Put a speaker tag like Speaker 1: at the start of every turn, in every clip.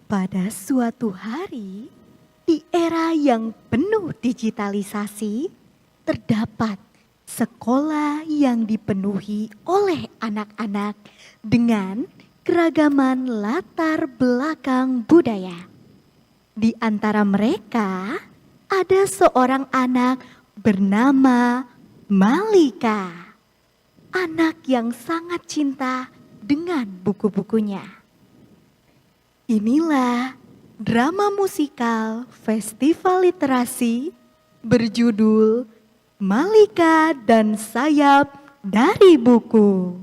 Speaker 1: Pada suatu hari, di era yang penuh digitalisasi, terdapat sekolah yang dipenuhi oleh anak-anak dengan keragaman latar belakang budaya. Di antara mereka, ada seorang anak bernama Malika. Anak yang sangat cinta dengan buku-bukunya. Inilah drama musikal Festival Literasi berjudul Malika dan Sayap dari Buku.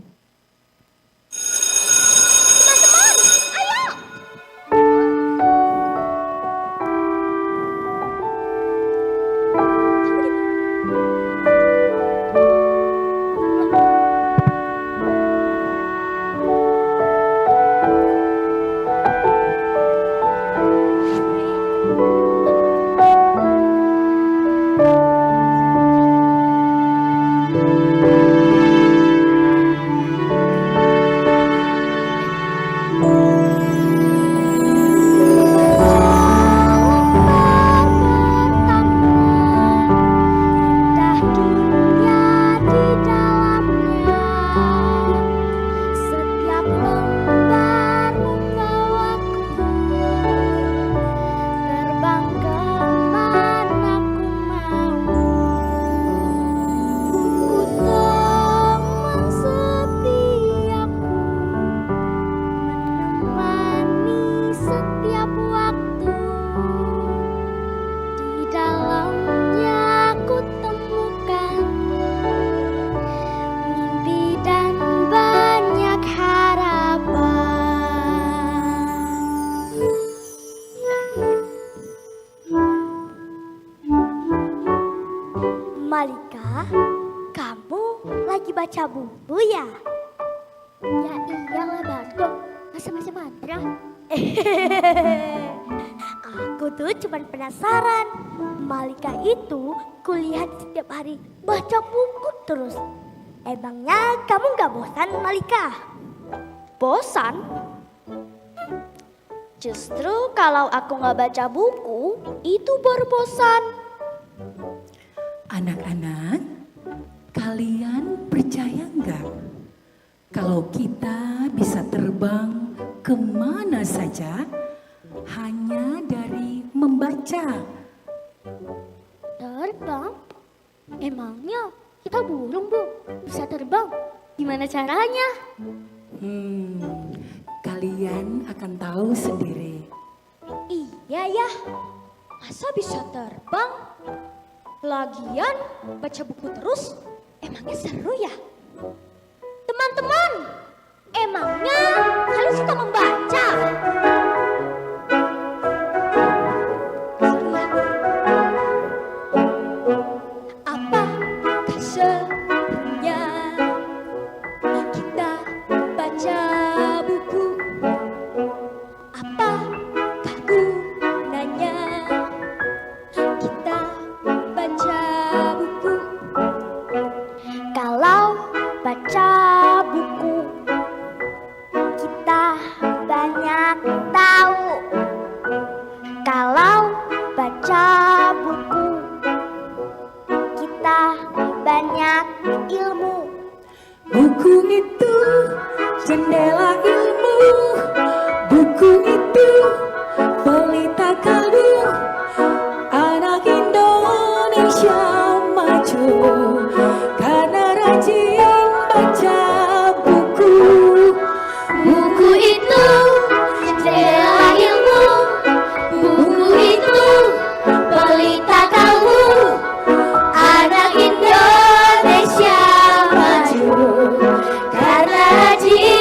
Speaker 2: Malika, kamu lagi baca buku ya?
Speaker 3: Ya iyalah Barto, masa mantra?
Speaker 2: Aku tuh cuman penasaran. Malika itu kulihat setiap hari baca buku terus. Emangnya kamu gak bosan, Malika?
Speaker 4: Bosan? Justru kalau aku gak baca buku, itu baru bosan.
Speaker 5: Anak-anak, kalian percaya nggak kalau kita bisa terbang kemana saja hanya dari membaca?
Speaker 3: Terbang? Emangnya kita burung, Bu? Bisa terbang? Gimana caranya?
Speaker 5: Kalian akan tahu sendiri.
Speaker 4: Iya ya, masa bisa terbang? Lagian baca buku terus, emangnya seru ya? Teman-teman, emangnya kalian suka membaca? Apakah serunya kita baca buku? Apakah gunanya kita baca buku?
Speaker 2: Kalau baca buku, kita banyak tahu. Kalau baca buku, kita banyak ilmu.
Speaker 5: Buku itu jendela ilmu, buku itu pelita kalbu, anak Indonesia maju karena rajin baca buku.
Speaker 3: Buku itu jendela ilmu, buku itu pelita kalbu, anak Indonesia maju karena rajin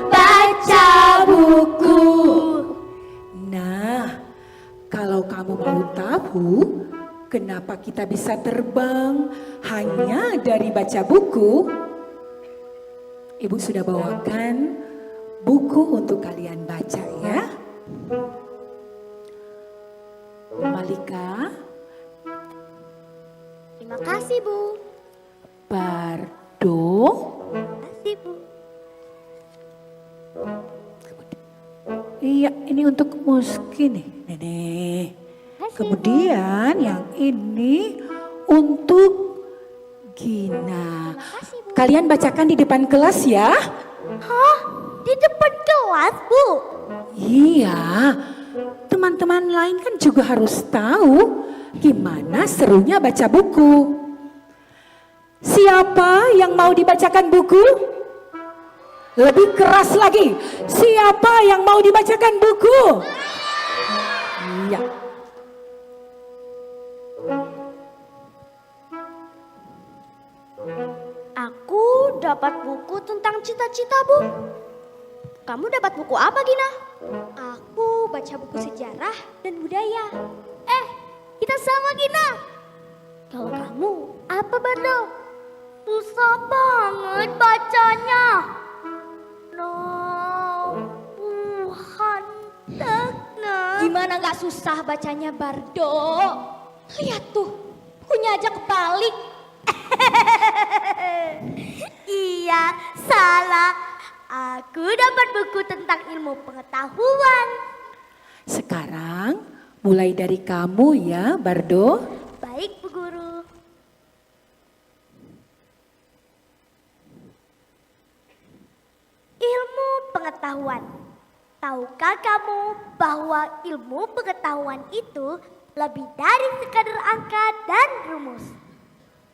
Speaker 3: baca buku.
Speaker 5: Nah, kalau kamu mau tahu kenapa kita bisa terbang hanya dari baca buku, Ibu sudah bawakan buku untuk kalian baca ya. Malika,
Speaker 2: Terima kasih, Bu.
Speaker 5: Bardo,
Speaker 2: Terima kasih, Bu.
Speaker 5: Iya, ini untuk Muski nih. Nih. Kemudian yang ini untuk Gina. Kalian bacakan di depan kelas ya.
Speaker 2: Hah? Di depan kelas, Bu?
Speaker 5: Iya, teman-teman lain kan juga harus tahu gimana serunya baca buku. Siapa yang mau dibacakan buku? Lebih keras lagi. Siapa yang mau dibacakan buku? Iya.
Speaker 4: Aku dapat buku tentang cita-cita, Bu. Kamu dapat buku apa, Gina?
Speaker 2: Aku baca buku sejarah dan budaya. Kita sama, Gina.
Speaker 3: Kalau kamu apa, Bardo?
Speaker 2: Susah banget bacanya. No, Tuhan Tegna.
Speaker 3: Gimana nggak susah bacanya, Bardo? Lihat tuh, bukunya aja kebalik.
Speaker 2: Iya, salah. Aku dapat buku tentang ilmu pengetahuan.
Speaker 5: Sekarang mulai dari kamu ya, Bardo.
Speaker 2: Baik, Bu Guru. Ilmu pengetahuan. Tahukah kamu bahwa ilmu pengetahuan itu lebih dari sekadar angka dan rumus?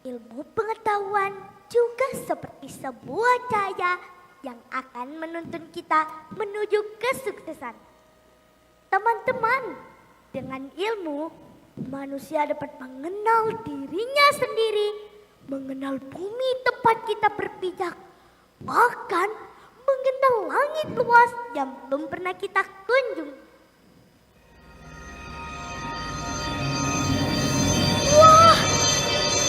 Speaker 2: Ilmu pengetahuan juga seperti sebuah cahaya yang akan menuntun kita menuju kesuksesan. Teman-teman, dengan ilmu, manusia dapat mengenal dirinya sendiri, mengenal bumi tempat kita berpijak, bahkan mengenal langit luas yang belum pernah kita kunjung. Wah,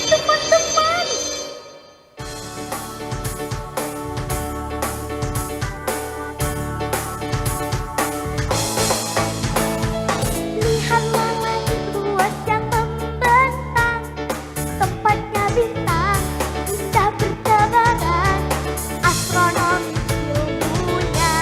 Speaker 2: teman-teman! Lihatlah langit luas yang membentang, tempatnya bintang, indah bertebaran, astronomi ilmunya.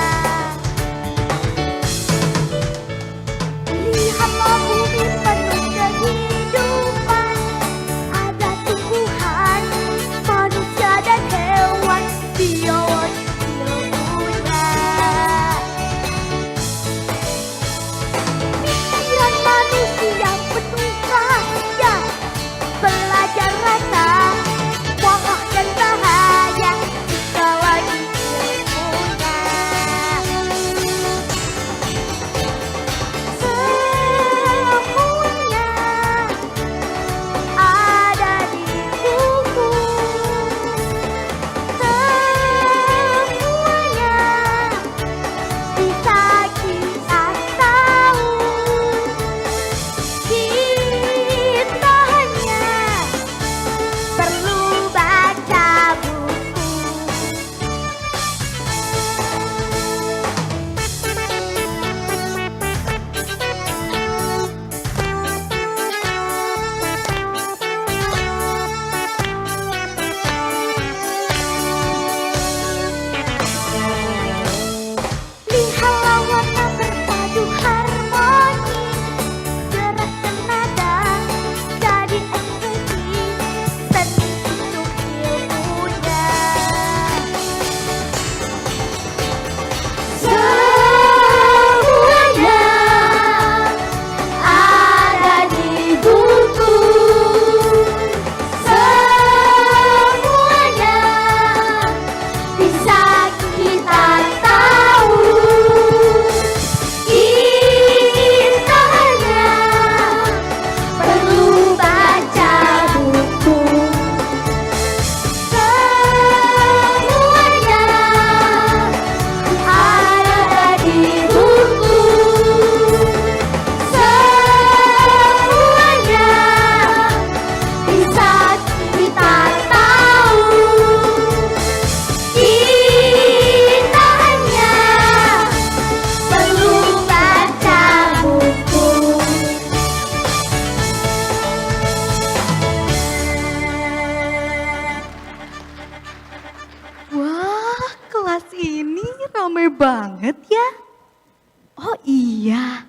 Speaker 1: Oh iya,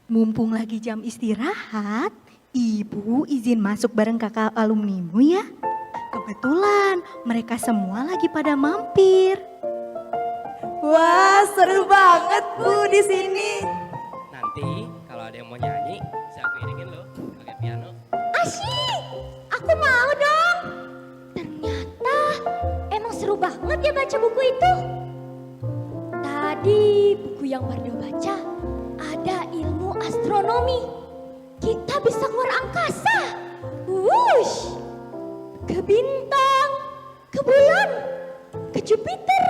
Speaker 1: mumpung lagi jam istirahat, Ibu izin masuk bareng kakak alumnimu ya. Kebetulan mereka semua lagi pada mampir.
Speaker 6: Wah, seru banget Bu di sini.
Speaker 7: Nanti kalau ada yang mau nyanyi, saya aku iringin loh pakai piano.
Speaker 3: Asyik, aku mau dong. Ternyata emang seru banget ya baca buku itu. Tadi buku yang Wardo baca ada ilmu astronomi. Kita bisa keluar angkasa. Wush, ke bintang, ke bulan, ke Jupiter,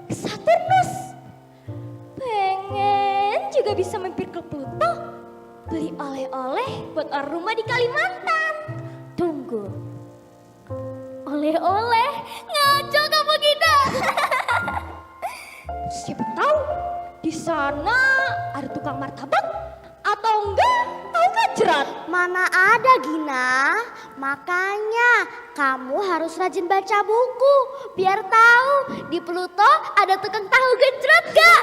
Speaker 3: ke Saturnus. Pengen juga bisa mampir ke Pluto, beli oleh-oleh buat orang rumah di Kalimantan. Tunggu, oleh-oleh ngaco kamu kita. Siapa tahu di sana ada tukang martabak atau enggak tahu gajrat.
Speaker 2: Mana ada Gina, makanya kamu harus rajin baca buku biar tahu di Pluto ada tukang tahu gejrot gak?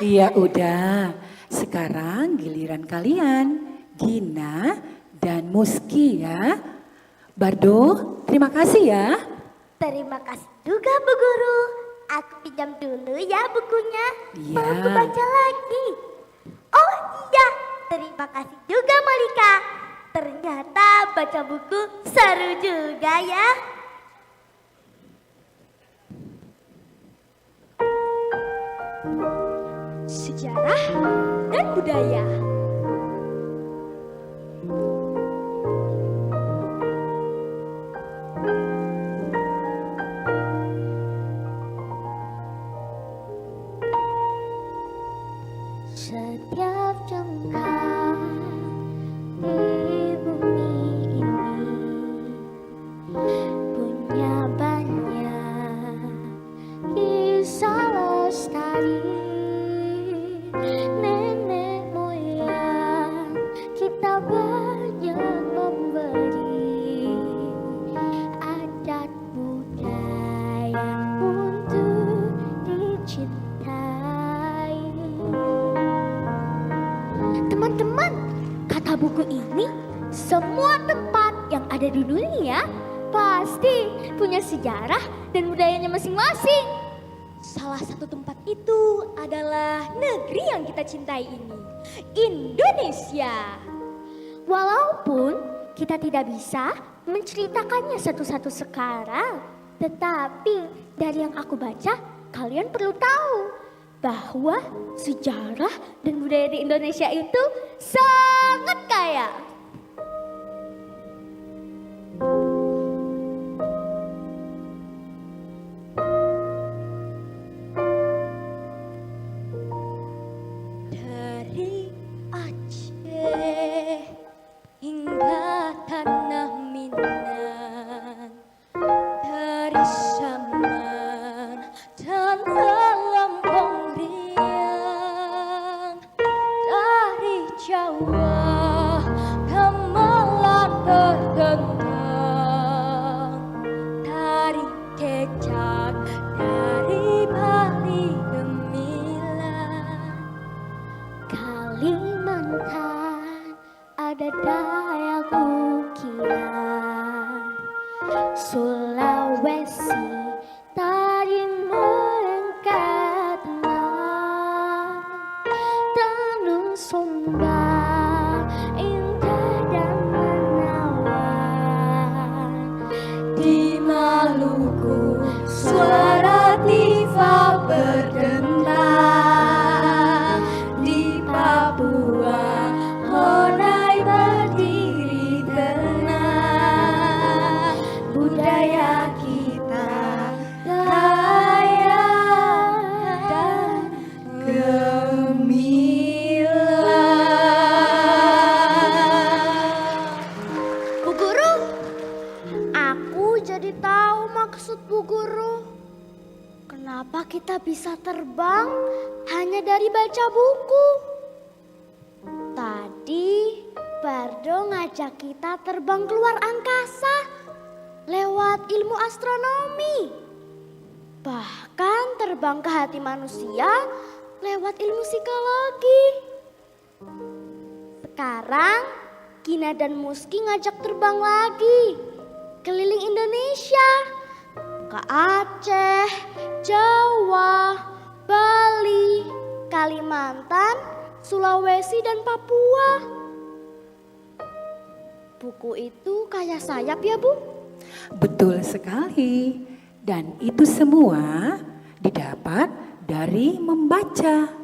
Speaker 5: Iya udah, sekarang giliran kalian, Gina dan Muski ya. Bardo, terima kasih ya.
Speaker 2: Terima kasih juga Bu Guru. Aku pinjam dulu ya bukunya.
Speaker 5: Iya.
Speaker 2: Mau aku baca lagi. Oh iya, terima kasih juga Malika. Ternyata baca buku seru juga ya.
Speaker 3: Sejarah dan budaya. Setiap jengkal di bumi ini punya banyak kisah lestari. Nenek moyang kita banyak memberi adat budaya untuk dicintai. Teman-teman, kata buku ini, semua tempat yang ada di dunia pasti punya sejarah dan budayanya masing-masing. Salah satu tempat itu adalah negeri yang kita cintai ini, Indonesia. Walaupun kita tidak bisa menceritakannya satu-satu sekarang, tetapi dari yang aku baca, kalian perlu tahu bahwa sejarah dan budaya di Indonesia itu sangat kaya. Dari Aceh hingga tanah Minang, dari Saman dan Lampung Riang, dari Jawa gamelan berdendang, dari Kecak, dari Bali gemilang, Kalimantan ada Dayak ukiran, Sulawesi tari mengangkat tenang, Danau Sumba indah dan menawan, di Maluku suara tifa berdentang, di Papua Honai berdiri tenang. Budaya kita kaya dan gemilang.
Speaker 2: Bu Guru, aku jadi tahu maksud Bu Guru. Kenapa kita bisa terbang hanya dari baca buku? Tadi Bardo ngajak kita terbang keluar angkasa lewat ilmu astronomi.
Speaker 4: Bahkan terbang ke hati manusia lewat ilmu psikologi. Sekarang Gina dan Muski ngajak terbang lagi keliling Indonesia. Ke Aceh, Jawa, Bali, Kalimantan, Sulawesi dan Papua. Buku itu kayak sayap ya, Bu?
Speaker 5: Betul sekali. Dan itu semua didapat dari membaca.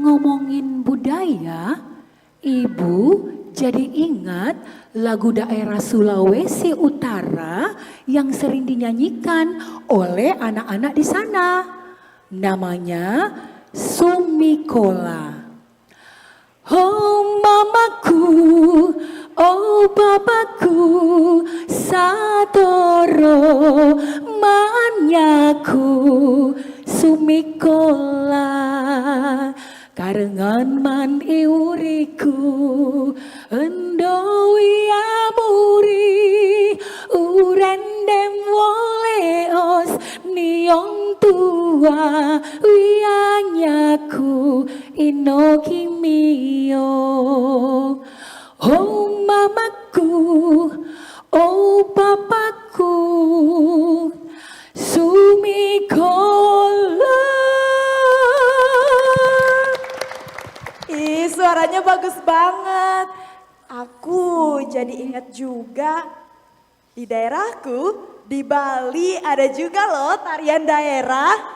Speaker 5: Ngomongin budaya, Ibu jadi ingat lagu daerah Sulawesi Utara yang sering dinyanyikan oleh anak-anak di sana. Namanya Sumikola. Oh mamaku, oh papaku, satoro manyaku Sumikola. Karengan man iuriku endowi amuri urendem woleos niong tua wianyaku inokimio. Oh mamaku, oh papaku, Sumikola.
Speaker 6: Ih, suaranya bagus banget. Aku jadi ingat juga di daerahku, di Bali ada juga loh tarian daerah.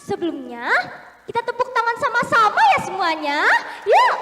Speaker 3: Sebelumnya, kita tepuk tangan sama-sama ya semuanya. Yuk.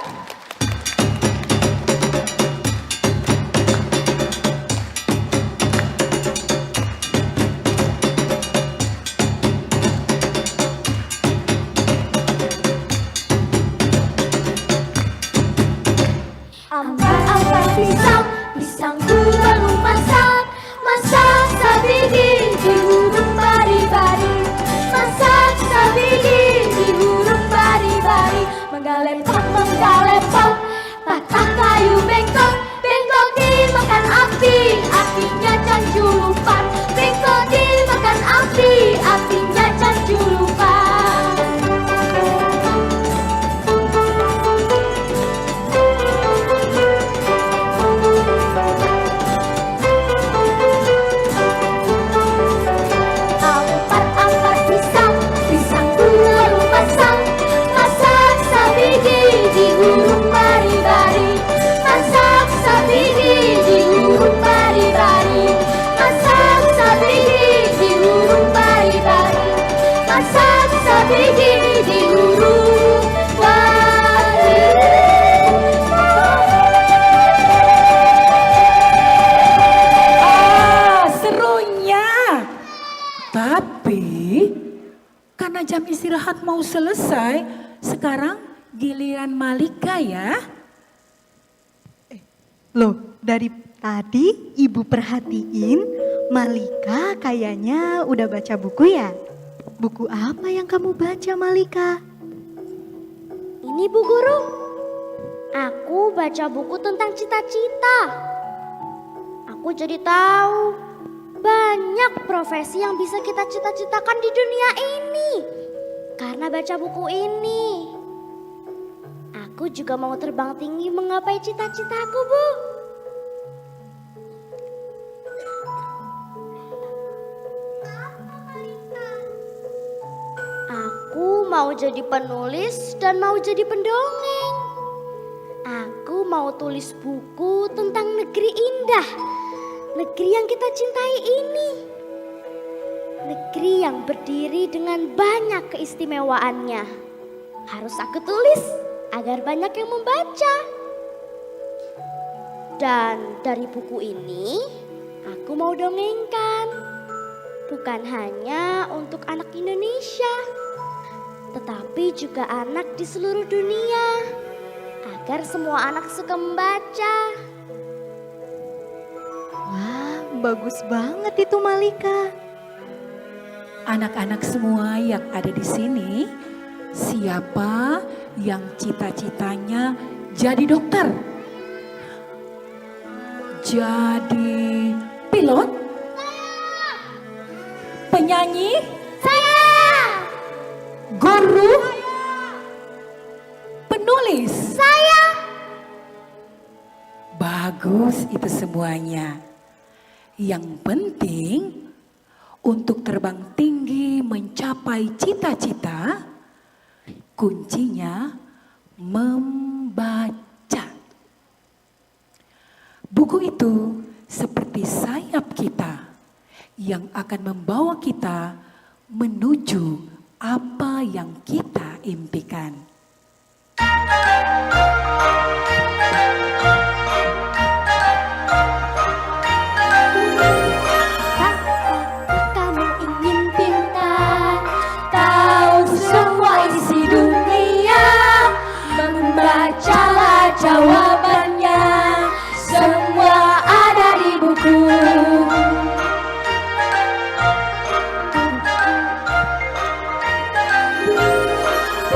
Speaker 2: Ambar-ambar pisang, pisangku lalu masak, masak sabidi di huruf bari-bari, masak sabidi di huruf bari-bari, menggalepok, patah kayu bengkok, bengkok dimakan api, apinya canjulupan, bengkok dimakan api, apinya canjulupan.
Speaker 5: Jam istirahat mau selesai, sekarang giliran Malika ya.
Speaker 1: Loh, dari tadi Ibu perhatiin Malika kayaknya udah baca buku ya? Buku apa yang kamu baca, Malika?
Speaker 4: Ini Bu Guru, aku baca buku tentang cita-cita. Aku jadi tahu banyak profesi yang bisa kita cita-citakan di dunia ini. Karena baca buku ini. Aku juga mau terbang tinggi menggapai cita-citaku, Bu. Aku mau jadi penulis dan mau jadi pendongeng. Aku mau tulis buku tentang negeri indah. Negeri yang kita cintai ini. Negeri yang berdiri dengan banyak keistimewaannya. Harus aku tulis agar banyak yang membaca. Dan dari buku ini, aku mau dongengkan. Bukan hanya untuk anak Indonesia, tetapi juga anak di seluruh dunia. Agar semua anak suka membaca.
Speaker 1: Wah, bagus banget itu Malika.
Speaker 5: Anak-anak semua yang ada di sini, siapa yang cita-citanya jadi dokter? Jadi pilot? Penyanyi? Guru? Penulis? Bagus itu semuanya. Yang penting untuk terbang tinggi mencapai cita-cita, kuncinya membaca. Buku itu seperti sayap kita yang akan membawa kita menuju apa yang kita impikan.
Speaker 3: Kamu ingin pintar, tahu semua isi dunia, membacalah jawabannya, semua ada di buku.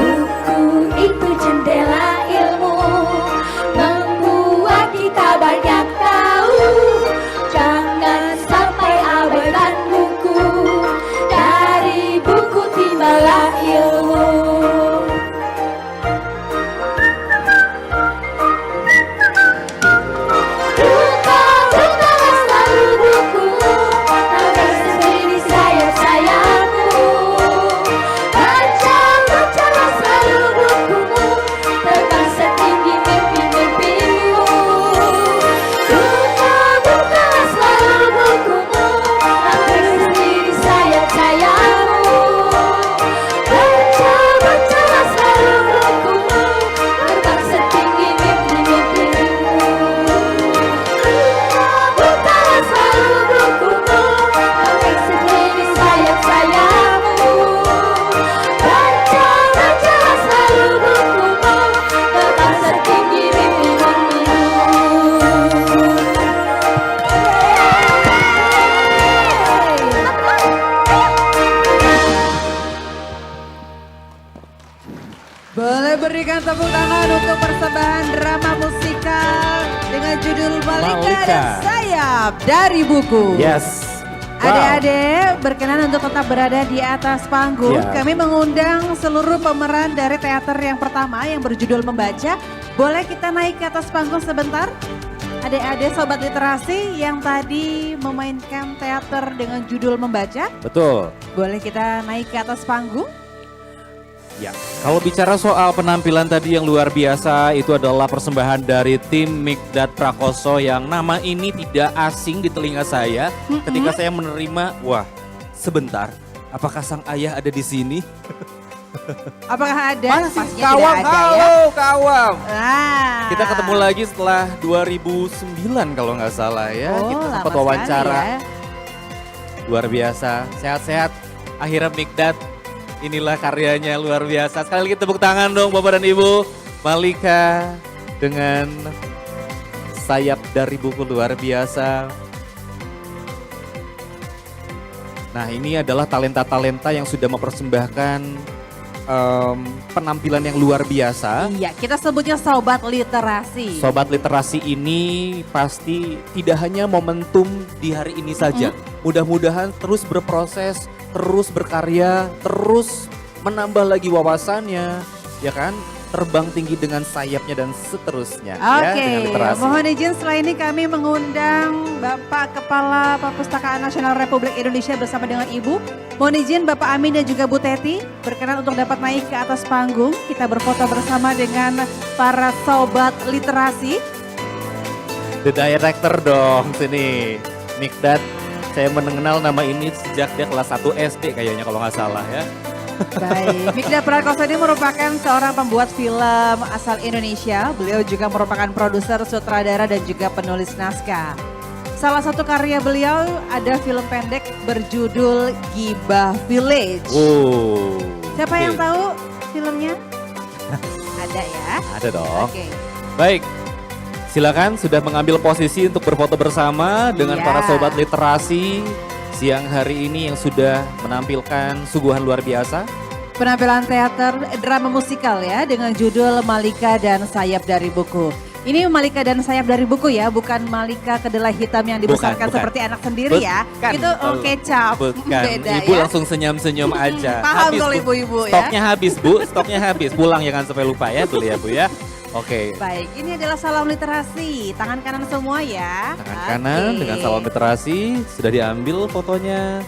Speaker 3: Buku itu jendela ilmu, membuat kita banyak tahu. Jangan sampai abaikan buku, dari buku timbalah ilmu. Buka-bukalah selalu buku, agar sendiri sayap-sayapmu. Baca-bacalah selalu bukumu, terbang setinggi mimpi-mimpimu. Buka-bukalah selalu bukumu, agar sendiri sayap-sayapmu. Baca-bacalah selalu bukumu, terbang setinggi mimpi-mimpimu. Buka-bukalah selalu bukumu, agar sendiri sayap-sayapmu. Baca-bacalah selalu bukumu, terbang setinggi mimpi-mimpimu.
Speaker 8: Boleh berikan tepuk tangan untuk persembahan drama musikal dengan judul Malika dan Sayap dari buku.
Speaker 9: Yes.
Speaker 8: Adik-adik berkenan untuk tetap berada di atas panggung.
Speaker 9: Ya.
Speaker 8: Kami mengundang seluruh pemeran dari teater yang pertama yang berjudul Membaca. Boleh kita naik ke atas panggung sebentar? Adik-adik sobat literasi yang tadi memainkan teater dengan judul Membaca.
Speaker 9: Betul.
Speaker 8: Boleh kita naik ke atas panggung?
Speaker 9: Ya, kalau bicara soal penampilan tadi yang luar biasa, itu adalah persembahan dari tim Mikdad Prakoso yang nama ini tidak asing di telinga saya. Ketika saya menerima, wah sebentar, apakah sang ayah ada di sini?
Speaker 8: Apakah ada?
Speaker 9: Masih
Speaker 8: Pastinya
Speaker 9: kawam,
Speaker 8: tidak ada ya.
Speaker 9: halo kawam.
Speaker 8: Nah.
Speaker 9: Kita ketemu lagi setelah 2009 kalau nggak salah ya.
Speaker 8: Oh,
Speaker 9: Kita
Speaker 8: lama
Speaker 9: sempat
Speaker 8: sekali
Speaker 9: wawancara.
Speaker 8: ya.
Speaker 9: Luar biasa, sehat-sehat. Akhirnya Mikdad, inilah karyanya luar biasa. Sekali lagi tepuk tangan dong Bapak dan Ibu. Malika dengan sayap dari buku luar biasa. Nah ini adalah talenta-talenta yang sudah mempersembahkan penampilan yang luar biasa.
Speaker 8: Iya, kita sebutnya sobat literasi.
Speaker 9: Sobat literasi ini pasti tidak hanya momentum di hari ini saja. Mudah-mudahan terus berproses, terus berkarya, terus menambah lagi wawasannya, ya kan? Terbang tinggi dengan sayapnya dan seterusnya.
Speaker 8: Oke,
Speaker 9: Ya, dengan literasi.
Speaker 8: mohon izin setelah ini kami mengundang Bapak Kepala Perpustakaan Nasional Republik Indonesia bersama dengan Ibu. Mohon izin Bapak Amin dan juga Bu Teti berkenan untuk dapat naik ke atas panggung. Kita berfoto bersama dengan para sobat literasi.
Speaker 9: The Director dong sini. Mikdad, saya mengenal nama ini sejak dia kelas 1 SD kayaknya kalau nggak salah ya.
Speaker 8: Baik, Mikdad Prakoso ini merupakan seorang pembuat film asal Indonesia. Beliau juga merupakan produser, sutradara dan juga penulis naskah. Salah satu karya beliau ada film pendek berjudul Gibah Village.
Speaker 9: Oh.
Speaker 8: Siapa yang
Speaker 9: oke.
Speaker 8: tahu filmnya? Ada ya?
Speaker 9: Ada dong.
Speaker 8: Oke.
Speaker 9: Baik, silakan sudah mengambil posisi untuk berfoto bersama dengan
Speaker 8: Iya.
Speaker 9: para sobat literasi siang hari ini yang sudah menampilkan suguhan luar biasa.
Speaker 8: Penampilan teater drama musikal ya dengan judul Malika dan Sayap dari Buku. Ini Malika dan Sayap dari Buku ya, bukan Malika kedelai hitam yang dibesarkan
Speaker 9: Bukan.
Speaker 8: seperti anak sendiri ya.
Speaker 9: Bukan.
Speaker 8: Itu kecap.
Speaker 9: Bukan,
Speaker 8: Beda
Speaker 9: ibu
Speaker 8: ya.
Speaker 9: langsung senyum-senyum aja.
Speaker 8: Paham
Speaker 9: Habis,
Speaker 8: kalau
Speaker 9: Bu.
Speaker 8: ibu-ibu ya.
Speaker 9: Stoknya habis Bu, stoknya habis. Pulang jangan sampai lupa ya dulu ya Bu ya. Oke.
Speaker 8: Baik, ini adalah salam literasi. Tangan kanan semua ya.
Speaker 9: Tangan kanan
Speaker 8: Oke.
Speaker 9: dengan salam literasi sudah diambil fotonya.